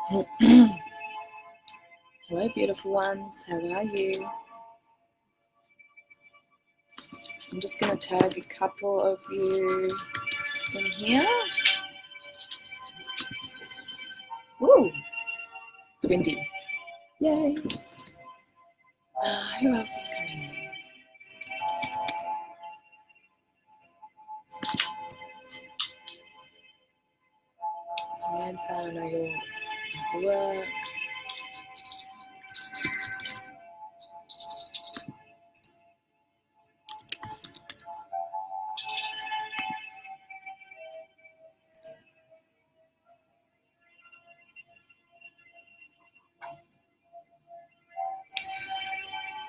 Hello, beautiful ones. How are you? I'm just going to tag a couple of you in here. Woo! It's windy. Yay! Who else is coming in? Samantha, I know you're at work.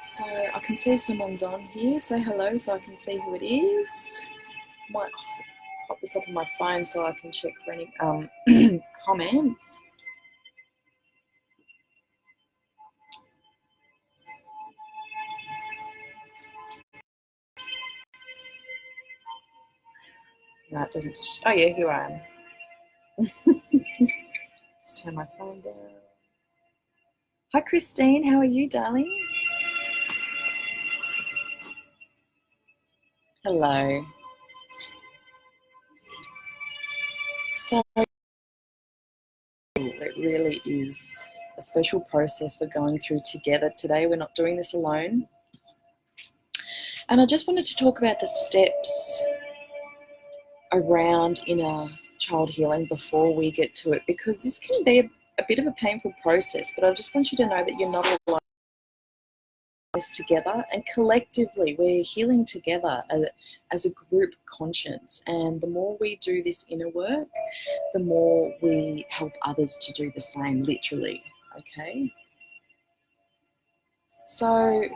So I can see someone's on here. Say hello so I can see who it is. Might pop this up on my phone so I can check for any comments. No, it doesn't. Oh yeah, here I am. Just turn my phone down. Hi Christine, how are you, darling? Hello. So it really is a special process we're going through together today. We're not doing this alone. And I just wanted to talk about the steps around inner child healing before we get to it, because this can be a bit of a painful process, but I just want you to know that you're not alone in this together, and collectively we're healing together as a group conscience. And the more we do this inner work, the more we help others to do the same, literally, okay? So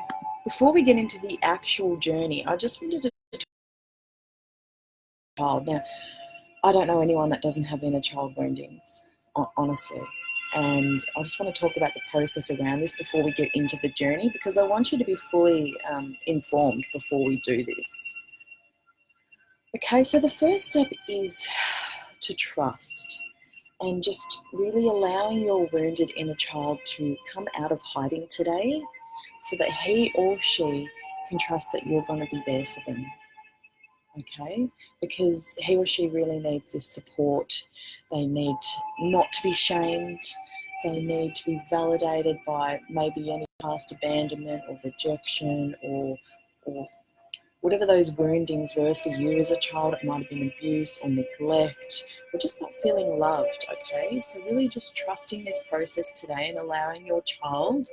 before we get into the actual journey, I just wanted to child. Now, I don't know anyone that doesn't have inner child woundings, honestly. And I just want to talk about the process around this before we get into the journey, because I want you to be fully informed before we do this. Okay, so the first step is to trust, and just really allowing your wounded inner child to come out of hiding today so that he or she can trust that you're going to be there for them. Okay, because he or she really needs this support. They need not to be shamed. They need to be validated by maybe any past abandonment or rejection or whatever those woundings were for you as a child. It might have been abuse or neglect or just not feeling loved. Okay, so really just trusting this process today and allowing your child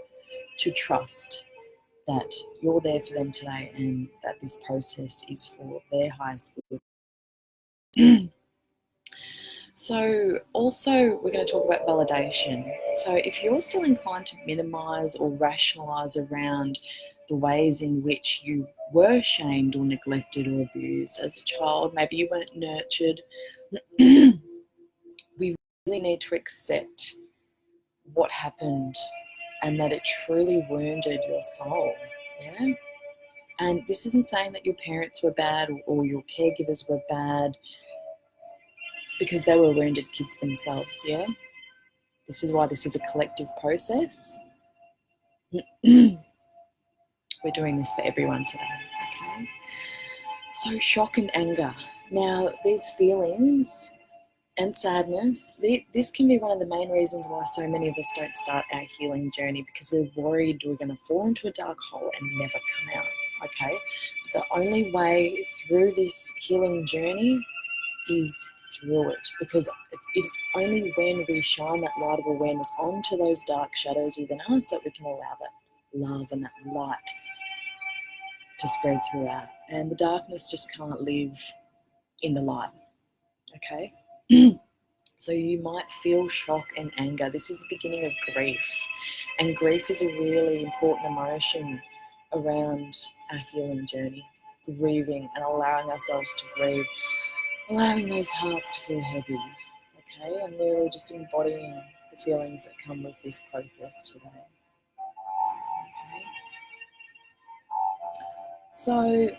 to trust that you're there for them today and that this process is for their highest good. So also we're going to talk about validation. So if you're still inclined to minimize or rationalize around the ways in which you were shamed or neglected or abused as a child, maybe you weren't nurtured, we really need to accept what happened and that it truly wounded your soul. Yeah. And this isn't saying that your parents were bad or your caregivers were bad, because they were wounded kids themselves, yeah? This is why this is a collective process. We're doing this for everyone today, okay? So shock and anger. Now, these feelings and sadness, this can be one of the main reasons why so many of us don't start our healing journey, because we're worried we're going to fall into a dark hole and never come out, okay? But the only way through this healing journey is through it, because it's only when we shine that light of awareness onto those dark shadows within us that we can allow that love and that light to spread throughout. And the darkness just can't live in the light, okay? So you might feel shock and anger. This is the beginning of grief, and grief is a really important emotion around our healing journey. Grieving and allowing ourselves to grieve, allowing those hearts to feel heavy, okay, and really just embodying the feelings that come with this process today, okay. So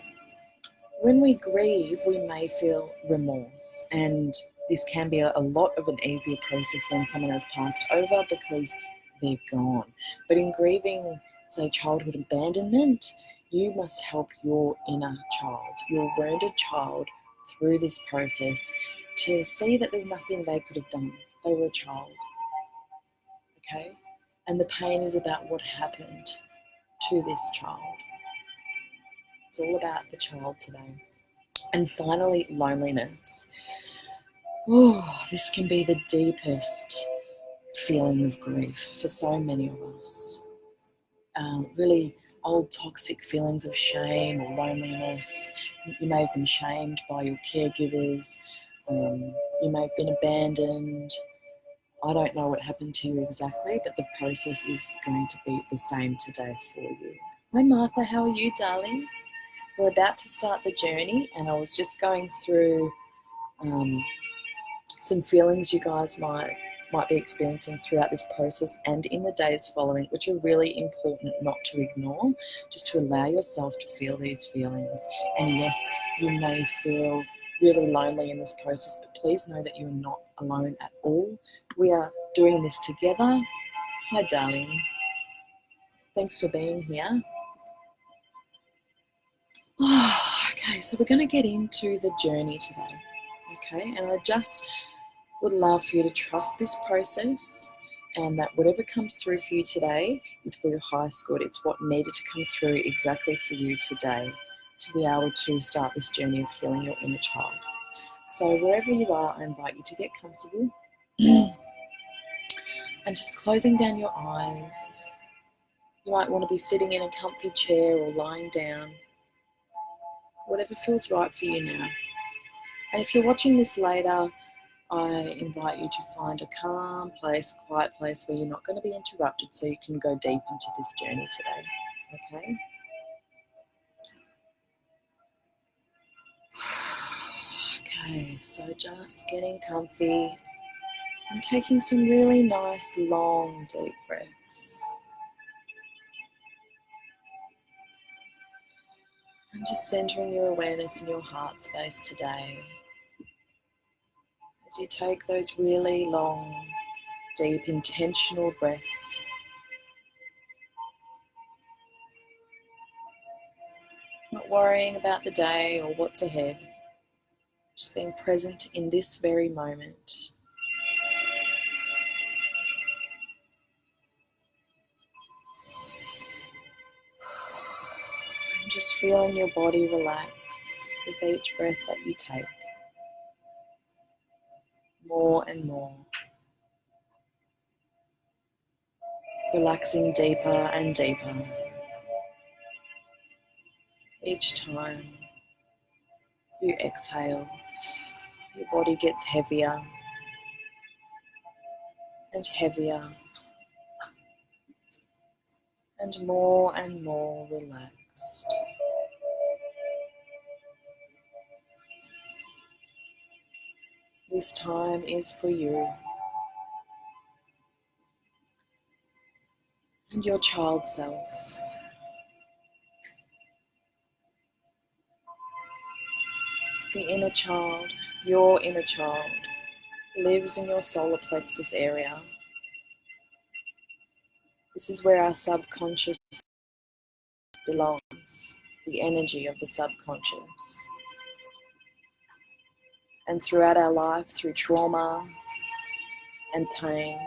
when we grieve, we may feel remorse, and this can be a lot of an easier process when someone has passed over because they're gone. But in grieving, say, childhood abandonment, you must help your inner child, your wounded child, through this process to see that there's nothing they could have done. They were a child, okay? And the pain is about what happened to this child. It's all about the child today. And finally, loneliness. Oh, this can be the deepest feeling of grief for so many of us. Really old toxic feelings of shame or loneliness. You may have been shamed by your caregivers. You may have been abandoned. I don't know what happened to you exactly, but the process is going to be the same today for you. Hi Martha, how are you, darling? We're about to start the journey, and I was just going through some feelings you guys might be experiencing throughout this process and in the days following, which are really important not to ignore, just to allow yourself to feel these feelings. And yes, you may feel really lonely in this process, but please know that you're not alone at all. We are doing this together. Hi, darling. Thanks for being here. Okay, so we're going to get into the journey today. Okay, and I just would love for you to trust this process, and that whatever comes through for you today is for your highest good. It's what needed to come through exactly for you today to be able to start this journey of healing your inner child. So wherever you are, I invite you to get comfortable and just closing down your eyes. You might want to be sitting in a comfy chair or lying down, whatever feels right for you now. And if you're watching this later, I invite you to find a calm place, a quiet place where you're not going to be interrupted, so you can go deep into this journey today, okay? Okay, so just getting comfy and taking some really nice, long, deep breaths. And just centering your awareness in your heart space today as you take those really long, deep, intentional breaths. Not worrying about the day or what's ahead, just being present in this very moment. And just feeling your body relax with each breath that you take. More and more. Relaxing deeper and deeper. Each time you exhale, your body gets heavier and heavier and more relaxed. This time is for you and your child self. The inner child, your inner child, lives in your solar plexus area. This is where our subconscious belongs, the energy of the subconscious. And throughout our life, through trauma and pain,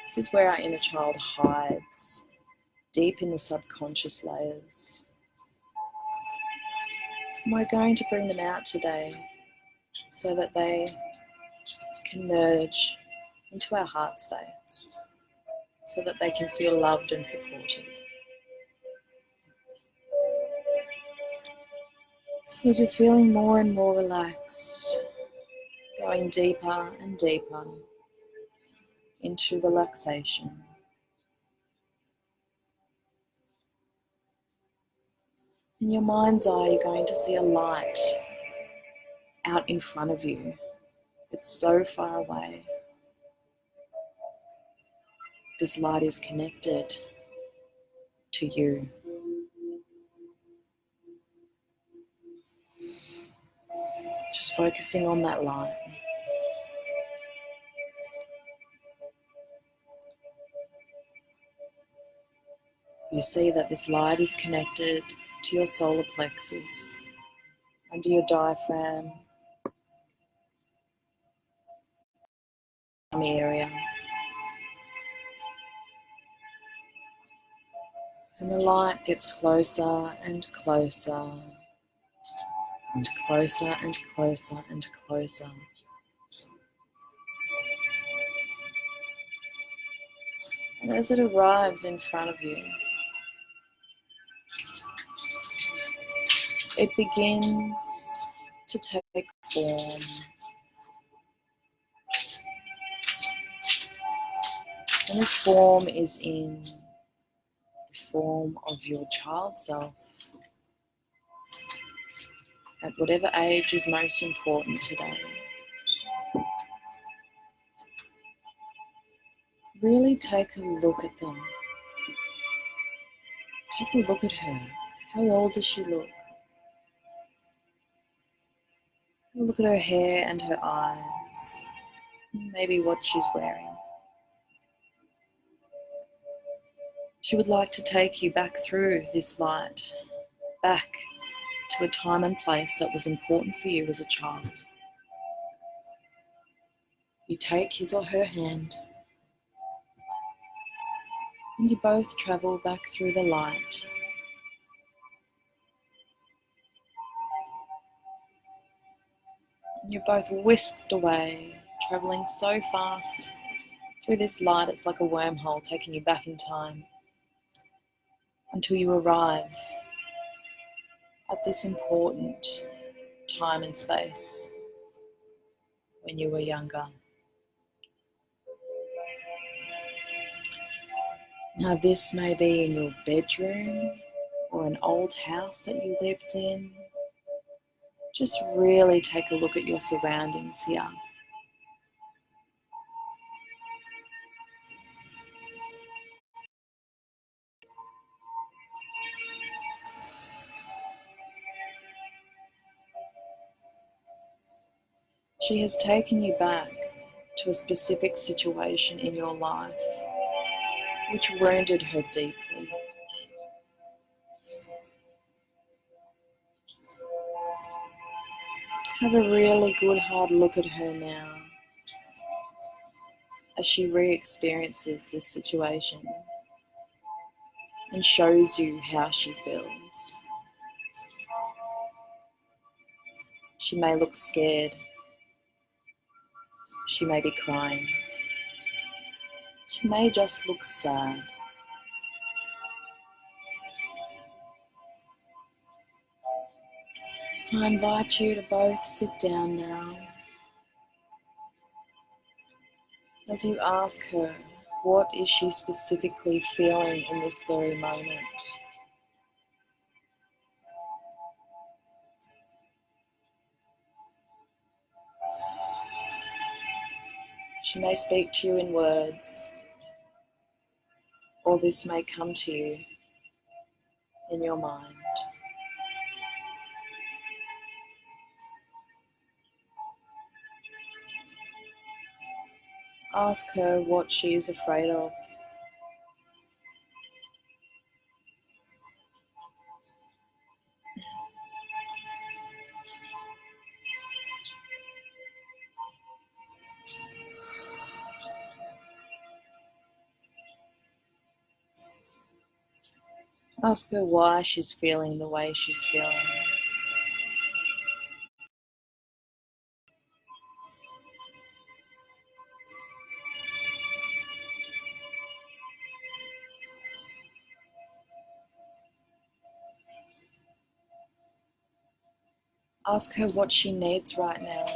this is where our inner child hides, deep in the subconscious layers. And we're going to bring them out today so that they can merge into our heart space, so that they can feel loved and supported. So as you're feeling more and more relaxed, going deeper and deeper into relaxation, in your mind's eye, you're going to see a light out in front of you. It's so far away. This light is connected to you. Just Just focusing on that light. You see that this light is connected to your solar plexus, under your diaphragm area. And the light gets closer and closer and closer and closer and closer. And as it arrives in front of you, it begins to take form. And this form is in the form of your child self, at whatever age is most important today. Really take a look at them. Take a look at her. How old does she look? Look at her hair and her eyes. Maybe what she's wearing. She would like to take you back through this light, back to a time and place that was important for you as a child. You take his or her hand, and you both travel back through the light. You're both whisked away, traveling so fast through this light, it's like a wormhole taking you back in time until you arrive at this important time and space when you were younger. Now this may be in your bedroom or an old house that you lived in. Just really take a look at your surroundings here. She has taken you back to a specific situation in your life which wounded her deeply. Have a really good hard look at her now as she re-experiences this situation and shows you how she feels. She may look scared. She may be crying. She may just look sad. I invite you to both sit down now as you ask her, what is she specifically feeling in this very moment? She may speak to you in words, or this may come to you in your mind. Ask her what she is afraid of. Ask her why she's feeling the way she's feeling. Ask her what she needs right now.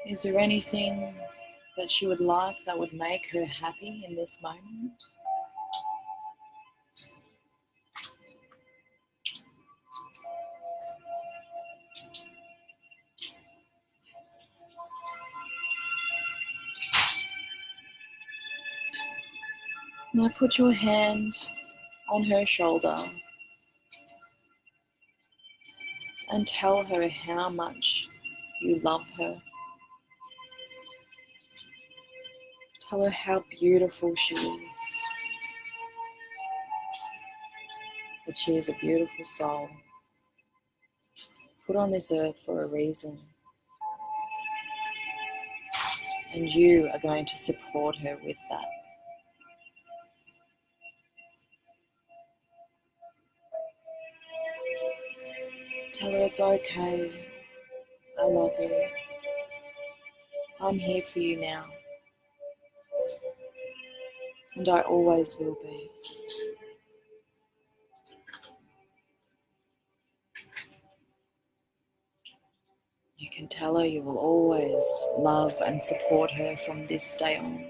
Is there anything that she would like that would make her happy in this moment? Now put your hand on her shoulder and tell her how much you love her. Tell her how beautiful she is, that she is a beautiful soul, put on this earth for a reason. And you are going to support her with that. Tell her it's okay. I love you. I'm here for you now. And I always will be. You can tell her you will always love and support her from this day on.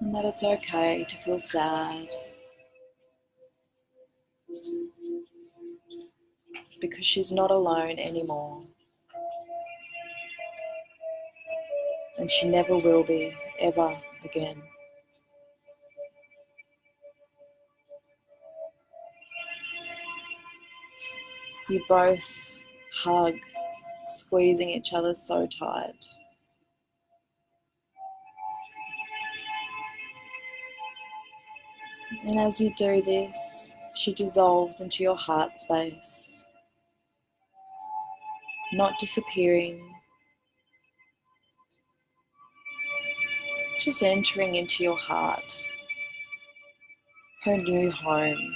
And that it's okay to feel sad, because she's not alone anymore. And she never will be, ever again. You both hug, squeezing each other so tight. And as you do this, she dissolves into your heart space, not disappearing, just entering into your heart, her new home,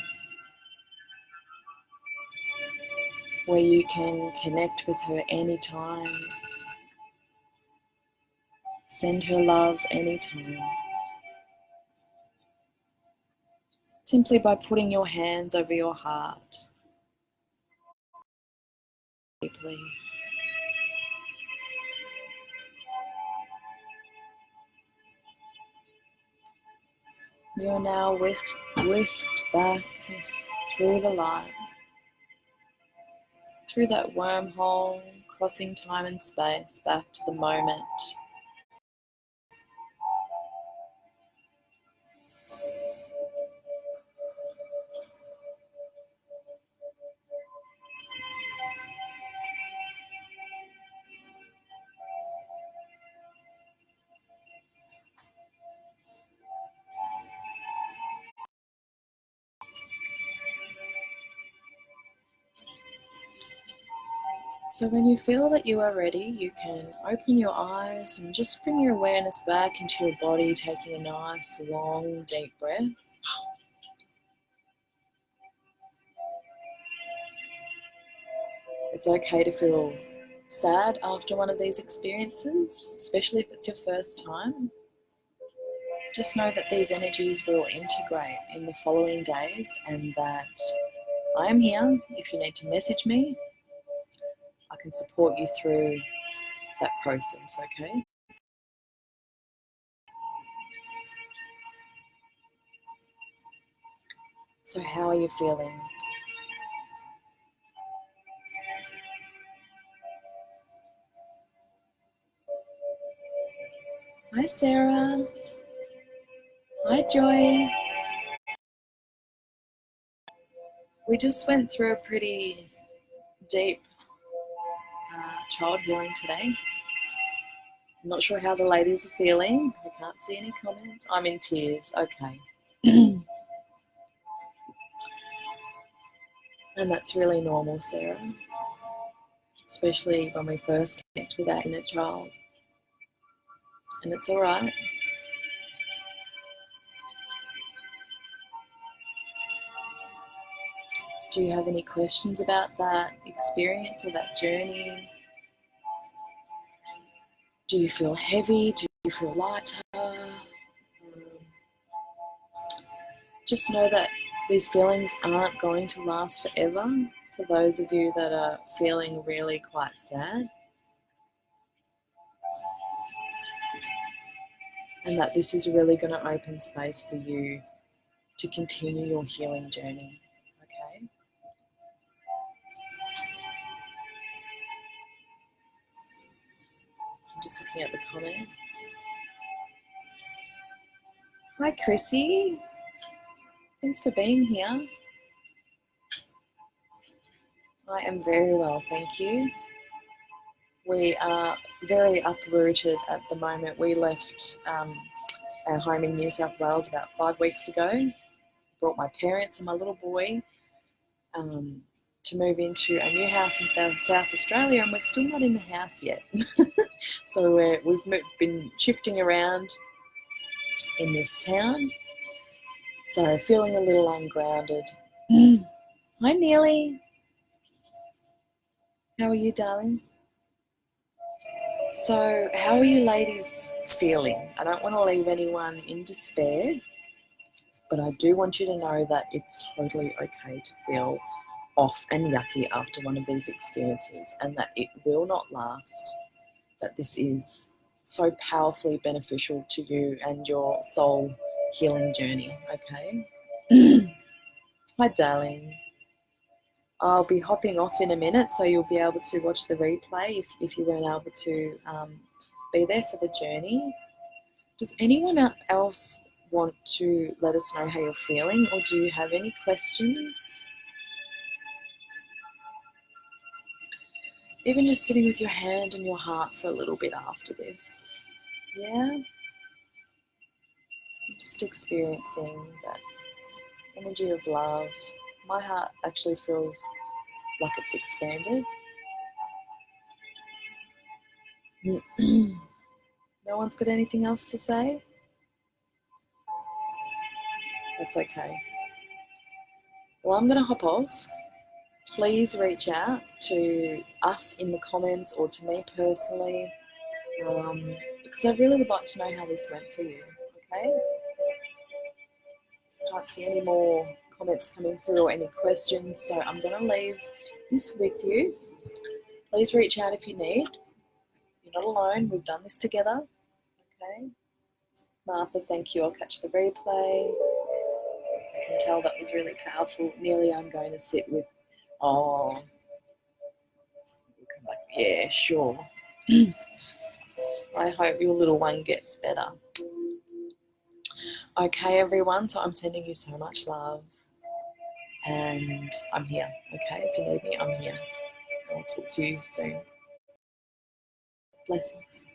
where you can connect with her anytime, send her love anytime, simply by putting your hands over your heart deeply. You're now whisked back through the light, through that wormhole, crossing time and space, back to the moment. So when you feel that you are ready, you can open your eyes and just bring your awareness back into your body, taking a nice, long, deep breath. It's okay to feel sad after one of these experiences, especially if it's your first time. Just know that these energies will integrate in the following days, and that I am here. If you need to message me, I can support you through that process, okay? So how are you feeling? Hi, Sarah. Hi, Joy. We just went through a pretty deep child healing today. I'm not sure how the ladies are feeling. I can't see any comments. I'm in tears. Okay. And that's really normal, Sarah, especially when we first connect with our inner child. And it's all right. Do you have any questions about that experience or that journey? Do you feel heavy? Do you feel lighter? Just know that these feelings aren't going to last forever. For those of you that are feeling really quite sad, and that this is really going to open space for you to continue your healing journey, okay? Just looking at the comments. Hi, Chrissy. Thanks for being here. I am very well, thank you. We are very uprooted at the moment. We left our home in New South Wales about 5 weeks ago. Brought my parents and my little boy to move into a new house in South Australia, and we're still not in the house yet. So we've been shifting around in this town. So feeling a little ungrounded. Hi, Neely. How are you, darling? So how are you ladies feeling? I don't want to leave anyone in despair, but I do want you to know that it's totally okay to feel off and yucky after one of these experiences, and that it will not last, that this is so powerfully beneficial to you and your soul healing journey, okay? Hi, darling. I'll be hopping off in a minute, so you'll be able to watch the replay if you weren't able to be there for the journey. Does anyone else want to let us know how you're feeling, or do you have any questions? Even just sitting with your hand and your heart for a little bit after this. Yeah? Just experiencing that energy of love. My heart actually feels like it's expanded. No one's got anything else to say? That's okay. Well, I'm going to hop off. Please reach out to us in the comments or to me personally, because I really would like to know how this went for you, okay? Can't see any more comments coming through or any questions, so I'm going to leave this with you. Please reach out if you need. You're not alone. We've done this together, okay? Martha, thank you. I'll catch the replay. I can tell that was really powerful. Nearly, I'm going to sit with, oh, yeah, sure. I hope your little one gets better. Okay, everyone, so I'm sending you so much love, and I'm here, okay? If you need me, I'm here. I'll talk to you soon. Blessings.